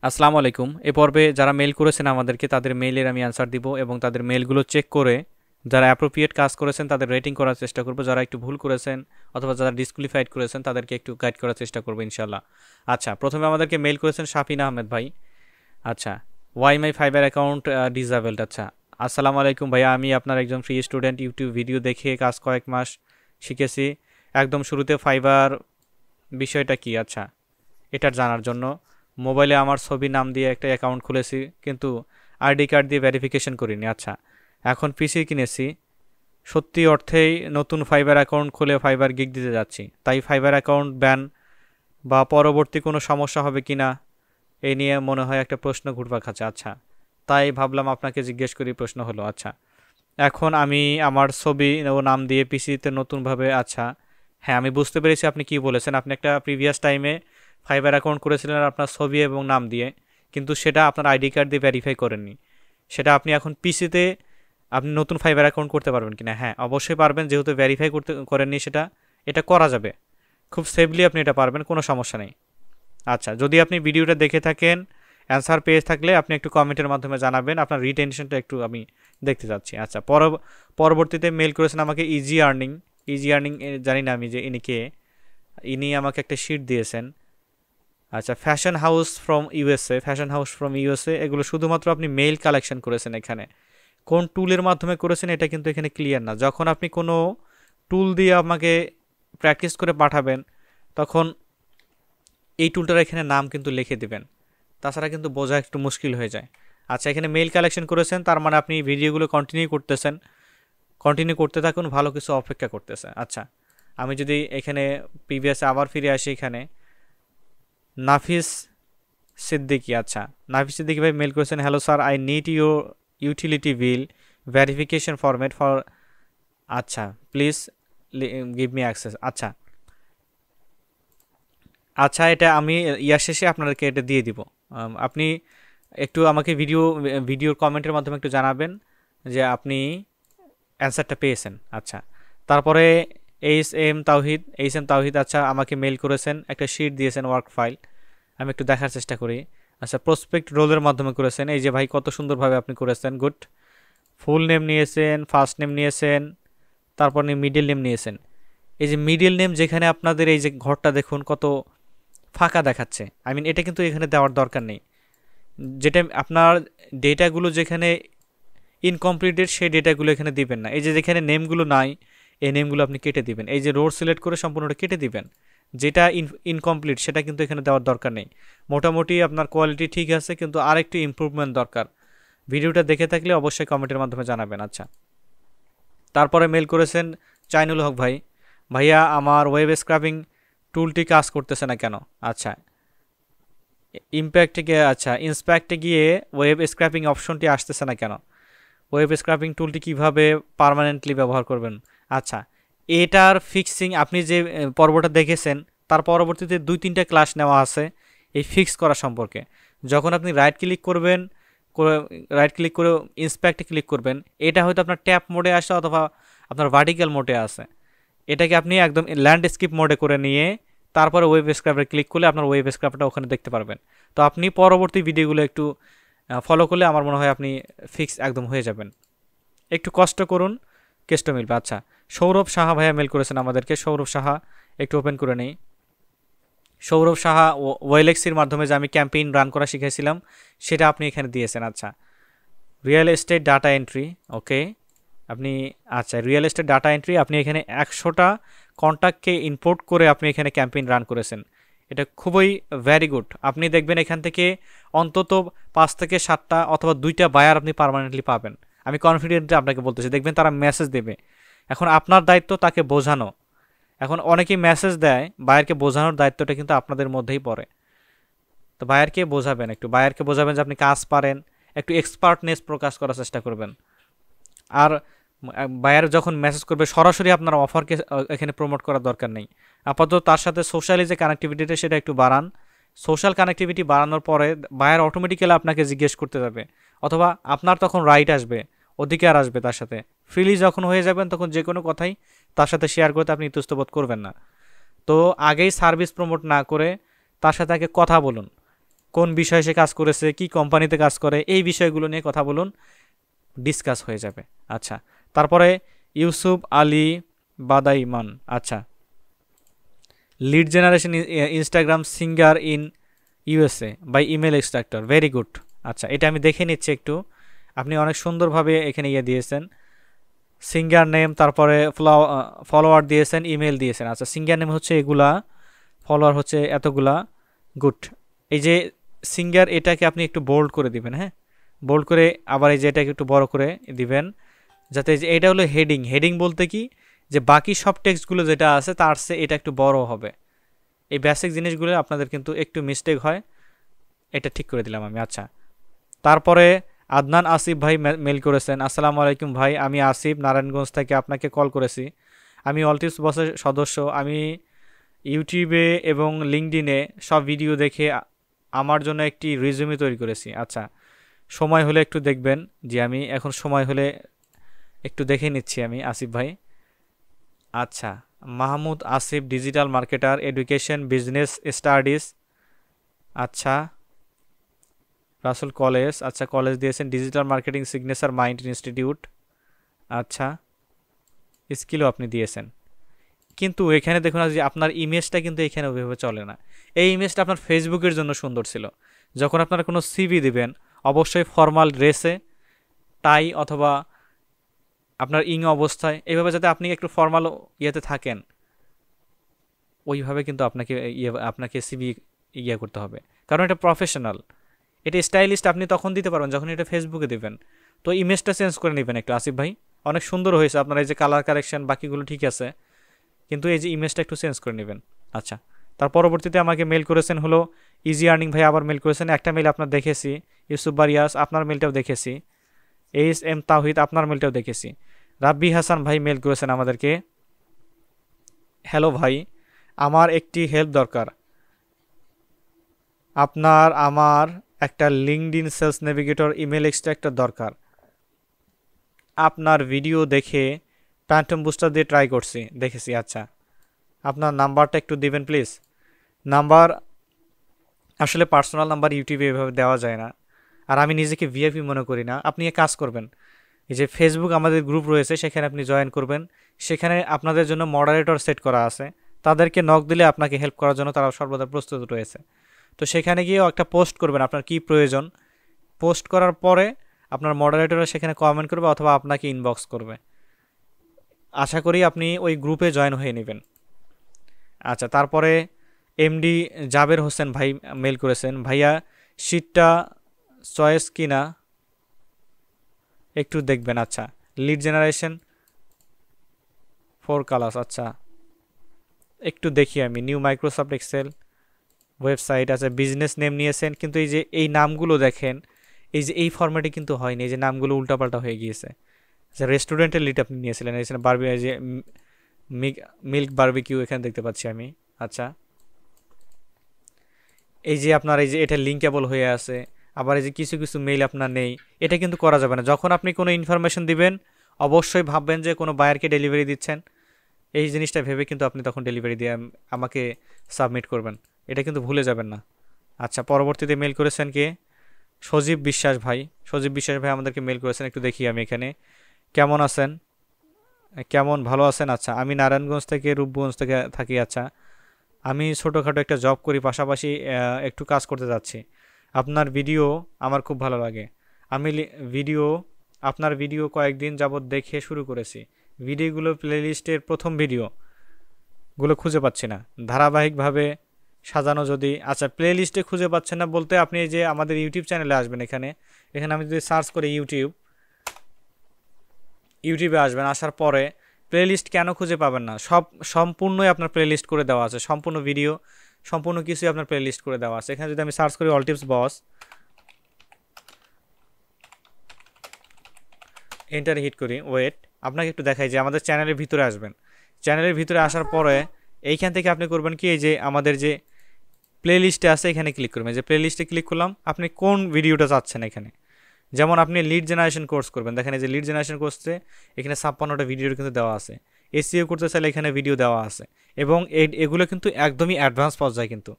আসসালামু আলাইকুম। এ পর্বে যারা মেইল করেছেন আমাদেরকে তাদের মেইলের আমি অ্যান্সার দিব এবং তাদের মেইলগুলো চেক করে যারা অ্যাপ্রোপ্রিয়েট কাজ করেছেন তাদের রেটিং করার চেষ্টা করব। যারা একটু ভুল করেছেন অথবা যারা ডিসকোয়ালিফাইড করেছেন তাদেরকে একটু গাইড করার চেষ্টা করব ইনশাআল্লাহ। আচ্ছা, প্রথমে আমাদেরকে মেইল করেছেন শাফিন আহমেদ ভাই। আচ্ছা, ওয়াই মাই ফাইবার অ্যাকাউন্ট ডিসেবলড। আচ্ছা, আসসালামু আলাইকুম ভাইয়া, আমি আপনার একজন ফ্রি স্টুডেন্ট। ইউটিউব ভিডিও দেখে কাজ কয়েক মাস শিখেছি। একদম শুরুতে ফাইবার বিষয়টা কি? আচ্ছা, এটার জানার জন্য মোবাইলে আমার ছবি নাম দিয়ে একটা অ্যাকাউন্ট খুলেছি, কিন্তু আইডি কার্ড দিয়ে ভেরিফিকেশন করিনি। আচ্ছা, এখন পিসি কিনেছি, সত্যি অর্থেই নতুন ফাইবার অ্যাকাউন্ট খুলে ফাইবার গিগ দিতে যাচ্ছি, তাই ফাইবার অ্যাকাউন্ট ব্যান বা পরবর্তী কোনো সমস্যা হবে কি না এই নিয়ে মনে হয় একটা প্রশ্ন ঘুরপাক খাচ্ছে। আচ্ছা, তাই ভাবলাম আপনাকে জিজ্ঞেস করি, প্রশ্ন হলো। আচ্ছা, এখন আমি আমার ছবি ও নাম দিয়ে পিসিতে নতুনভাবে, আচ্ছা হ্যাঁ আমি বুঝতে পেরেছি আপনি কি বলেছেন। আপনি একটা প্রিভিয়াস টাইমে ফাইবার অ্যাকাউন্ট করেছিলেন আপনার ছবি এবং নাম দিয়ে, কিন্তু সেটা আপনার আইডি কার্ড দিয়ে ভেরিফাই করেননি। সেটা আপনি এখন পিসিতে আপনি নতুন ফাইবার অ্যাকাউন্ট করতে পারবেন কিনা? হ্যাঁ অবশ্যই পারবেন, যেহেতু ভেরিফাই করেননি এটা করা যাবে খুব সেফলি, আপনি এটা পারবেন, কোনো সমস্যা নেই। আচ্ছা, যদি আপনি ভিডিওটা দেখে থাকেন, অ্যান্সার পেয়ে থাকলে আপনি একটু কমেন্টের মাধ্যমে জানাবেন, আপনার রিটেনশনটা একটু আমি দেখতে চাচ্ছি। আচ্ছা, পরবর্তীতে মেল করেছেন আমাকে ইজি আর্নিং জানি না আমি যে ইনি আমাকে একটা শিট দিয়েছেন। আচ্ছা, ফ্যাশন হাউস ফ্রম ইউএসএ, এগুলো শুধুমাত্র আপনি মেইল কালেকশন করেছেন। এখানে কোন টুলের মাধ্যমে করেছেন এটা কিন্তু এখানে ক্লিয়ার না। যখন আপনি কোনো টুল দিয়ে আমাকে প্র্যাকটিস করে পাঠাবেন তখন এই টুলটার এখানে নাম কিন্তু লিখে দিবেন, তাছাড়া কিন্তু বোঝা একটু মুশকিল হয়ে যায়। আচ্ছা, এখানে মেইল কালেকশন করেছেন, তার মানে আপনি ভিডিওগুলো কন্টিনিউ করতে থাকুন, ভালো কিছু অপেক্ষা করতেছে। আচ্ছা, আমি যদি এখানে প্রিভিয়াসে আবার ফিরে আসি, এখানে নাফিস সিদ্দিকি। আচ্ছা, নাফিস সিদ্দিকি ভাই মেল করেছেন, hello sir, I need your utility bill verification format for, আচ্ছা প্লিজ গিভ মি অ্যাক্সেস। আচ্ছা আচ্ছা, এটা আমি ইয়ার শেষে আপনাদেরকে এটা দিয়ে দিব। আপনি একটু আমাকে ভিডিওর কমেন্টের মাধ্যমে একটু জানাবেন যে আপনি অ্যান্সারটা পেয়েছেন। আচ্ছা, তারপরে এইচ এম তাওহিদ আচ্ছা আমাকে মেল করেছেন, একটা শিট দিয়েছেন, ওয়ার্ক ফাইল, আমি একটু দেখার চেষ্টা করি। আচ্ছা, প্রসপেক্ট রোলের মাধ্যমে করেছেন, এই যে ভাই কত সুন্দরভাবে আপনি করেছেন, গুড। ফুল নেম নিয়েছেন, ফার্স্ট নেম নিয়েছেন, তারপর মিডিল নেম নিয়েছেন। এই যে মিডিল নেম, যেখানে আপনাদের এই যে ঘরটা দেখুন কত ফাঁকা দেখাচ্ছে, এটা কিন্তু এখানে দেওয়ার দরকার নেই। যেটা আপনার ডেটাগুলো যেখানে ইনকমপ্লিটেড সেই ডেটাগুলো এখানে দিবেন না। এই যে যেখানে নেমগুলো নাই এই নেমগুলো আপনি কেটে দিবেন, এই যে রোড সিলেক্ট করে সম্পূর্ণটা কেটে দিবেন। যেটা ইনকমপ্লিট সেটা কিন্তু এখানে দেওয়ার দরকার নেই। মোটামুটি আপনার কোয়ালিটি ঠিক আছে, কিন্তু আর একটু ইমপ্রুভমেন্ট দরকার। ভিডিওটা দেখে থাকলে অবশ্যই কমেন্টের মাধ্যমে জানাবেন। আচ্ছা, তারপরে মেল করেছেন চাইনুল হক ভাই, ভাইয়া আমার ওয়েব স্ক্রাবিং টুলটি কাজ করতেছে না কেন? আচ্ছা, ইন্সপেক্টে গিয়ে ওয়েব স্ক্র্যাপিং অপশনটি আসতেছে না কেন? ওয়েব স্ক্র্যাপিং টুলটি কিভাবে পার্মানেন্টলি ব্যবহার করবেন? আচ্ছা, এটার ফিক্সিং আপনি যে পর্বটা দেখেছেন তার পরবর্তীতে 2-3টা ক্লাস নেওয়া আছে এই ফিক্স করা সম্পর্কে। যখন আপনি রাইট ক্লিক করে ইন্সপেক্টে ক্লিক করবেন, এটা হয়তো আপনার ট্যাপ মোডে আসে অথবা আপনার ভার্টিক্যাল মোডে আছে। এটাকে আপনি একদম ল্যান্ডস্কেপ মোডে করে নিয়ে তারপরে ওয়েব স্ক্র্যাপারে ক্লিক করলে আপনার ওয়েব স্ক্র্যাপারটা ওখানে দেখতে পারবেন। তো আপনি পরবর্তী ভিডিওগুলো একটু ফলো করলে আমার মনে হয় আপনি ফিক্স একদম হয়ে যাবেন। একটু কষ্ট করুন, কেষ্ট মিলবে। আচ্ছা, সৌরভ সাহা ভাইয়া মেল করেছেন আমাদেরকে। সৌরভ সাহা একটু ওপেন করে নেই। সৌরভ সাহা ওয়েলেক্সির মাধ্যমে যে আমি ক্যাম্পেইন রান করা শিখেছিলাম সেটা আপনি এখানে দিয়েছেন। আচ্ছা, রিয়েল এস্টেট ডাটা এন্ট্রি, ওকে আপনি, আচ্ছা রিয়েল এস্টেট ডাটা এন্ট্রি আপনি এখানে 100টা কন্ট্যাক্টকে ইম্পোর্ট করে আপনি এখানে ক্যাম্পেইন রান করেছেন। এটা খুবই ভেরি গুড। আপনি দেখবেন এখান থেকে অন্তত 5 থেকে 7টা অথবা 2টা বায়ার আপনি পার্মানেন্টলি পাবেন। আমি কনফিডেন্টলি আপনাকে বলতেছি, দেখবেন তারা মেসেজ দেবে। এখন আপনার দায়িত্ব তাকে বোঝানো। এখন অনেকেই মেসেজ দেয়, বায়ারকে বোঝানোর দায়িত্বটা কিন্তু আপনাদের মধ্যেই পড়ে। তো বায়ারকে বোঝাবেন, একটু বায়ারকে বোঝাবেন যে আপনি কাজ পারেন, একটু এক্সপার্টনেস প্রকাশ করার চেষ্টা করবেন। আর বায়ার যখন মেসেজ করবে সরাসরি আপনার অফারকে এখানে প্রমোট করার দরকার নেই। আপাতত তার সাথে সোশ্যালি যে কানেক্টিভিটিটা সেটা একটু বাড়ান। সোশ্যাল কানেক্টিভিটি বাড়ানোর পরে বায়ার অটোমেটিক্যালি আপনাকে জিজ্ঞেস করতে যাবে, অথবা আপনার তখন রাইট আসবে, অধিকার আসবে তার সাথে। ফ্রিলি যখন হয়ে যাবেন তখন যে কোনো কথাই তার সাথে শেয়ার করতে আপনি ইতস্তবোধ করবেন না। তো আগেই সার্ভিস প্রমোট না করে তার সাথে আগে কথা বলুন। কোন বিষয়ে সে কাজ করেছে, কি কোম্পানিতে কাজ করে, এই বিষয়গুলো নিয়ে কথা বলুন, ডিসকাস হয়ে যাবে। আচ্ছা, তারপরে ইউসুফ আলী বাদাইমান, আচ্ছা, lead generation Instagram singer in USA by email extractor, very good. আচ্ছা, এটা আমি দেখে নিচ্ছি একটু, আপনি অনেক সুন্দরভাবে এখানে দিয়েছেন, সিঙ্গার নেম, তারপরে ফলোয়ার দিয়েছেন, ইমেল দিয়েছেন। আচ্ছা, সিঙ্গার নেম হচ্ছে এগুলা, ফলোয়ার হচ্ছে এতগুলা, গুড। এই যে সিঙ্গার, এটাকে আপনি একটু বোল্ড করে দিবেন, হ্যাঁ, বোল্ড করে, আবার এই যে এটাকে একটু বড় করে দিবেন, যাতে যে এটা হলো হেডিং। হেডিং বলতে কি, যে বাকি সব টেক্সটগুলো যেটা আছে তার চেয়ে এটা একটু বড় হবে। এই বেসিক জিনিসগুলো আপনাদের কিন্তু একটু মিস্টেক হয়, এটা ঠিক করে দিলাম আমি। আচ্ছা, তারপরে আদনান আসিফ ভাই মেল করেছেন, আসসালামু আলাইকুম ভাই, আমি আসিফ নারায়ণগঞ্জ থেকে আপনাকে কল করেছি। আমি অলটিপস বসের সদস্য। আমি ইউটিউবে এবং লিঙ্কডিনে সব ভিডিও দেখে আমার জন্য একটি রিজুমি তৈরি করেছি। আচ্ছা, সময় হলে একটু দেখবেন। যে আমি এখন সময় হলে একটু দেখে নিচ্ছি আমি, আসিফ ভাই। আচ্ছা, Mahmud Asif, digital marketer, education business studies. আচ্ছা, রাসেল কলেজ, আচ্ছা, কলেজ দিয়েছেন, digital marketing signature mind institute. আচ্ছা, স্কিলও আপনি দিয়েছেন, কিন্তু এখানে দেখুন যে আপনার ইমেজটা কিন্তু এখানে ওইভাবে চলে না। এই ইমেজটা আপনার ফেসবুকের জন্য সুন্দর ছিল। যখন আপনারা কোনো সিভি দিবেন, অবশ্যই ফর্মাল ড্রেসে, টাই অথবা আপনার অবস্থায়, এইভাবে যাতে আপনি একটু ফর্মাল ইয়েতে থাকেন, ওইভাবে কিন্তু আপনাকে সিভি করতে হবে, কারণ এটা প্রফেশনাল, এটা স্টাইলিস্ট আপনি তখন দিতে পারবেন যখন এটা ফেসবুকে দিবেন। তো ইমেজটা চেঞ্জ করে নেবেন একটু আসিফ ভাই, অনেক সুন্দর হয়েছে আপনার এই যে কালার কারেকশন, বাকিগুলো ঠিক আছে, কিন্তু এই যে ইমেজটা একটু চেঞ্জ করে নেবেন। আচ্ছা, তার পরবর্তীতে আমাকে মেল করেছেন হলো ইজি আর্নিং ভাই, আবার মেল করেছেন, একটা মেল আপনার দেখেছি, ইউসুফ বারিয়াস আপনার মেলটাও দেখেছি, এইচ এম তাওহিদ আপনার মেলটাও দেখেছি, রাব্বি হাসান ভাই মেল করেছেন আমাদেরকে, হ্যালো ভাই, আমার একটি হেল্প দরকার, আমার একটা LinkedIn sales navigator email extractor দরকার, আপনার ভিডিও দেখে প্যান্টম বুস্টার দিয়ে ট্রাই করছি, দেখেছি। আচ্ছা, আপনার নাম্বারটা একটু দিবেন প্লিজ। নাম্বার আসলে পার্সোনাল নাম্বার ইউটিউবে এভাবে দেওয়া যায় না, আর আমি নিজেকে ভিআইপি মনে করি না। আপনি এক কাজ করবেন, এই যে ফেসবুক আমাদের গ্রুপ রয়েছে, সেখানে আপনি জয়েন করবেন, সেখানে আপনাদের জন্য মডারেটর সেট করা আছে, তাদেরকে নক দিলে আপনাকে হেল্প করার জন্য তারা সর্বদা প্রস্তুত রয়েছে। তো সেখানে গিয়েও একটা পোস্ট করবেন আপনার কি প্রয়োজন, পোস্ট করার পরে আপনার মডারেটররা সেখানে কমেন্ট করবে অথবা আপনাকে ইনবক্স করবে। আশা করি আপনি ওই গ্রুপে জয়েন হয়ে নেবেন। আচ্ছা, তারপরে এমডি জাবের হোসেন ভাই মেল করেছেন, ভাইয়া শীটটা চয়েস কিনা একটু দেখবেন। আচ্ছা, লিড জেনারেশন 4 কালার্স, আচ্ছা একটু দেখি আমি, নিউ মাইক্রোসফট এক্সেল ওয়েবসাইট, আচ্ছা বিজনেস নেম নিয়েছেন, কিন্তু এই যে এই নামগুলো দেখেন, এই যে এই ফরম্যাটে কিন্তু হয়নি, এই যে নামগুলো উল্টাপাল্টা হয়ে গিয়েছে। আচ্ছা, রেস্টুরেন্টের লিড আপনি নিয়েছিলেন, এখানে এই যে মিল্ক বারবিকিউ এখানে দেখতে পাচ্ছি আমি। আচ্ছা, এই যে আপনার এই যে এটা লিঙ্কেবল হয়ে আছে, আবার এই যে কিছু কিছু মেইল আপনার নেই, এটা কিন্তু করা যাবে না। যখন আপনি কোনো ইনফরমেশন দিবেন, অবশ্যই ভাববেন যে কোনো বায়ারকে ডেলিভারি দিচ্ছেন, এই জিনিসটা ভেবে কিন্তু আপনি তখন ডেলিভারি দিয়ে আমাকে সাবমিট করবেন, এটা কিন্তু ভুলে যাবেন না। আচ্ছা, পরবর্তীতে মেল করেছেন কে, সজীব বিশ্বাস ভাই। সজীব বিশ্বাস ভাই আমাদেরকে মেল করেছেন, একটু দেখি আমি এখানে, কেমন আছেন, কেমন ভালো আছেন। আচ্ছা, আমি নারায়ণগঞ্জ থেকে রূপগঞ্জ থেকে থাকি। আচ্ছা, আমি ছোটোখাটো একটা জব করি, পাশাপাশি একটু কাজ করতে যাচ্ছি। আপনার ভিডিও আমার খুব ভালো লাগে, আমি আপনার ভিডিও কয়েকদিন যাবৎ দেখে শুরু করেছি, ভিডিওগুলো প্লেলিস্টের প্রথম ভিডিওগুলো খুঁজে পাচ্ছি না, ধারাবাহিকভাবে সাজানো যদি। আচ্ছা, প্লেলিস্টে খুঁজে পাচ্ছেন না বলতে আপনি যে আমাদের ইউটিউব চ্যানেলে আসবেন, এখানে আমি যদি সার্চ করি ইউটিউবে আসবেন, আসার পরে প্লেলিস্ট কেন খুঁজে পাবেন না, সম্পূর্ণই আপনার প্লেলিস্ট করে দেওয়া আছে, সম্পূর্ণ ভিডিও সম্পূর্ণ কিছুই আপনার প্লেলিস্ট করে দেওয়া আছে। এখানে যদি আমি সার্চ করি অল টিপস বস, এন্টার হিট করি, ওয়েট, আপনাকে একটু দেখাই যে আমাদের চ্যানেলের ভিতরে আসবেন, চ্যানেলের ভিতরে আসার পরে এইখান থেকে আপনি করবেন কি, এই যে আমাদের যে প্লেলিস্টে আছে এখানে ক্লিক করবেন, যে প্লেলিস্টে ক্লিক করলাম, আপনি কোন ভিডিওটা চাচ্ছেন এখানে, যেমন আপনি লিড জেনারেশন কোর্স করবেন, দেখেন এই যে লিড জেনারেশন কোর্সে এখানে 56টা ভিডিও কিন্তু দেওয়া আছে, এসইও করতে চাইলে এখানে ভিডিও দেওয়া আছে, এবং এগুলো কিন্তু একদমই অ্যাডভান্স পর্যায়ে, কিন্তু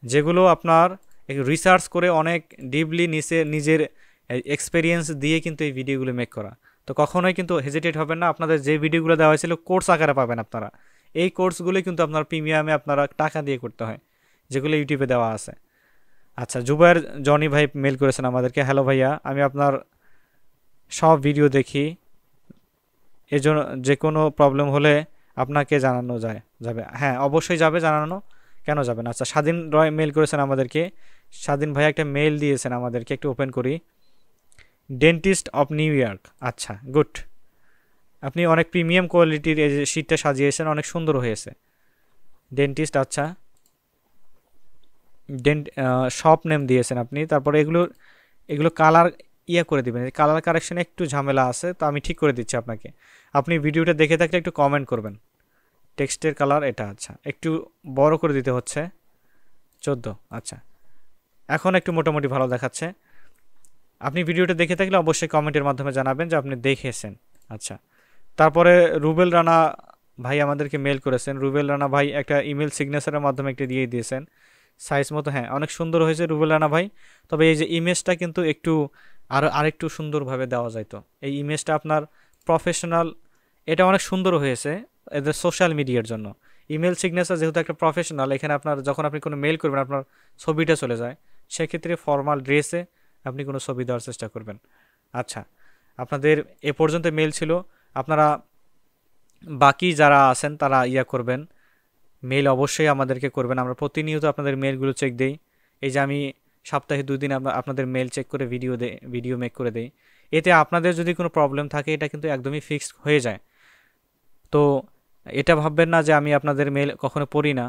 যেগুলো আপনার রিসার্চ করে অনেক ডিপলি নিজের এক্সপেরিয়েন্স দিয়ে কিন্তু এই ভিডিওগুলো মেক করা। তো কখনোই কিন্তু হেজিটেট হবেন না, আপনাদের যে ভিডিওগুলো দেওয়া হয়েছিল কোর্স আকারে পাবেন আপনারা। এই কোর্সগুলোই কিন্তু আপনার প্রিমিয়ামে আপনারা টাকা দিয়ে করতে হয়, যেগুলো ইউটিউবে দেওয়া আছে। আচ্ছা, জুবায়ের জনি ভাই মেল করেছেন আমাদেরকে, হ্যালো ভাইয়া, আমি আপনার সব ভিডিও দেখি, এজন্য যে কোনো প্রবলেম হলে আপনাকে জানানো যাবে। হ্যাঁ, অবশ্যই যাবে জানানো, কেন যাবে না। আচ্ছা, স্বাধীন রয় মেল করেছেন আমাদেরকে। স্বাধীন ভাই একটা মেল দিয়েছেন আমাদেরকে, একটু ওপেন করি। ডেন্টিস্ট অফ নিউ ইয়র্ক, আচ্ছা গুড। আপনি অনেক প্রিমিয়াম কোয়ালিটির এই যে শীটটা সাজিয়েছেন, অনেক সুন্দর হয়েছে। ডেন্টিস্ট, আচ্ছা, শপ নেম দিয়েছেন আপনি। তারপরে এগুলো কালার করে দিবেন, কালার কারেকশনে একটু ঝামেলা আছে, তো আমি ঠিক করে দিচ্ছি আপনাকে। আপনি ভিডিওটা দেখে থাকলে একটু কমেন্ট করবেন। টেক্সটের কালার এটা, আচ্ছা, একটু বড় করে দিতে হচ্ছে, 14, আচ্ছা, এখন একটু মোটামুটি ভালো দেখাচ্ছে। আপনি ভিডিওটা দেখে থাকলে অবশ্যই কমেন্টের মাধ্যমে জানাবেন যে আপনি দেখেছেন। আচ্ছা, তারপরে রুবেল রানা ভাই আমাদেরকে মেল করেছেন। রুবেল রানা ভাই একটা ইমেল সিগনেচারের মাধ্যমে একটা দিয়ে দিয়েছেন সাইজ মতো। হ্যাঁ, অনেক সুন্দর হয়েছে রুবেল রানা ভাই। তবে এই যে ইমেজটা কিন্তু একটু আরেকটু সুন্দরভাবে দেওয়া যায়। তো এই ইমেজটা আপনার প্রফেশনাল, এটা অনেক সুন্দর হয়েছে এদের সোশ্যাল মিডিয়ার জন্য। ইমেল সিগনেচার যেহেতু একটা প্রফেশনাল, এখানে আপনার যখন আপনি কোনো মেল করবেন আপনার ছবিটা চলে যায়, সেক্ষেত্রে ফর্মাল ড্রেসে আপনি কোনো ছবি দেওয়ার চেষ্টা করবেন। আচ্ছা, আপনাদের এ পর্যন্ত মেল ছিল। আপনারা বাকি যারা আছেন তারা করবেন, মেল অবশ্যই আমাদেরকে করবেন। আমরা প্রতিনিয়ত আপনাদের মেলগুলো চেক দেই। এই যে আমি সপ্তাহে 2 দিন আপনাদের মেল চেক করে ভিডিও মেক করে দেই। এতে আপনাদের যদি কোনো প্রবলেম থাকে এটা কিন্তু একদমই ফিক্সড হয়ে যায়। তো এটা ভাববেন না যে আমি আপনাদের মেল কখনো পড়ি না।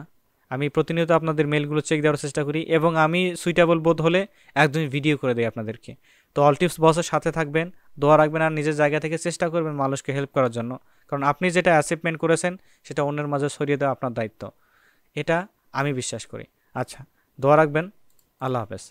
আমি প্রতিনিয়ত আপনাদের মেলগুলো চেক দেওয়ার চেষ্টা করি, এবং আমি সুইটেবল বোধ হলে একদমই ভিডিও করে দিই আপনাদেরকে। তো অল টিপস বসের সাথে থাকবেন, দোয়া রাখবেন, আর নিজের জায়গা থেকে চেষ্টা করবেন মানুষকে হেল্প করার জন্য। কারণ আপনি যেটা অ্যাচিভমেন্ট করেছেন সেটা অন্যের মাঝে ছড়িয়ে দেওয়া আপনার দায়িত্ব, এটা আমি বিশ্বাস করি। আচ্ছা, দোয়া রাখবেন। আল্লাহ হাফেজ।